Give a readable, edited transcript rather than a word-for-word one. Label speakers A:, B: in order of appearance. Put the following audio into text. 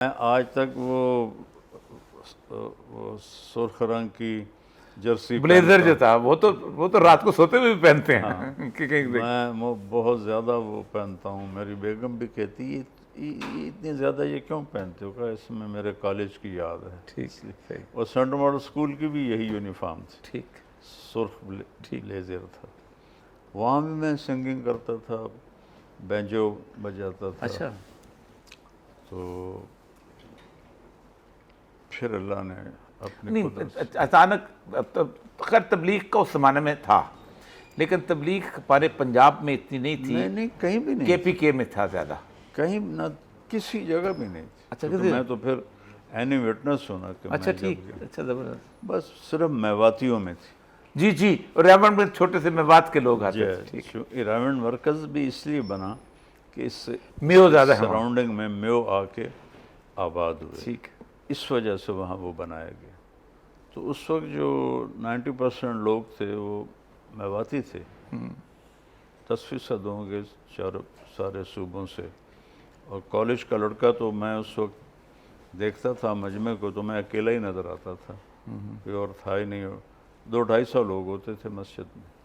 A: मैं आज तक वो सुर्ख रंग की जर्सी
B: ब्लेजर जो था वो तो रात को सोते हुए भी पहनते हैं।
A: हाँ,
B: कि कहीं देख।
A: मैं वो बहुत ज़्यादा वो पहनता हूँ। मेरी बेगम भी कहती है ये इतनी ज़्यादा ये क्यों पहनते हो? कहा इसमें मेरे कॉलेज की याद है
B: ठीक,
A: इसलिए।
B: सही,
A: और सेंट मॉडल स्कूल की भी यही यूनिफॉर्म थी,
B: ठीक,
A: सुर्ख
B: ठीक।
A: ब्लेजर था। वहाँ भी मैं सिंगिंग करता था, बैंजो बजाता था।
B: अच्छा,
A: तो फिर अल्लाह ने अपनी
B: नहीं
A: कुदरत से
B: अचानक खैर तबलीग का उस जमाने में था, लेकिन तबलीग हमारे पंजाब में इतनी नहीं थी।
A: नहीं नहीं कहीं भी नहीं थी,
B: केपीके में था ज़्यादा।
A: कहीं ना किसी जगह भी नहीं थी।
B: अच्छा,
A: क्योंकि
B: किसी।
A: मैं तो फिर एनी विटनेस हूँ ना कि
B: अच्छा,
A: मैं जब
B: ठीक, अच्छा, ज़बरदस्त।
A: बस सिर्फ मेवातियों में थी।
B: जी जी, और रेवंड में छोटे से मेवात के लोग आते थे। ठीक,
A: इरावन मरकज़ भी इसलिए बना कि
B: मेयो
A: इसके
B: ज़्यादा है वहाँ।
A: सराउंडिंग में मेयो आके आबाद हुए,
B: ठीक,
A: इस वजह से वहाँ वो बनाया गया। तो उस वक्त जो 90% लोग थे वो मेवाती थे, 10% होंगे चारों सारे सूबों से। और कॉलेज का लड़का तो मैं उस वक्त देखता था मजमे को तो मैं अकेला ही नज़र आता था, कोई और था ही नहीं। 200-250 लोग होते थे मस्जिद में।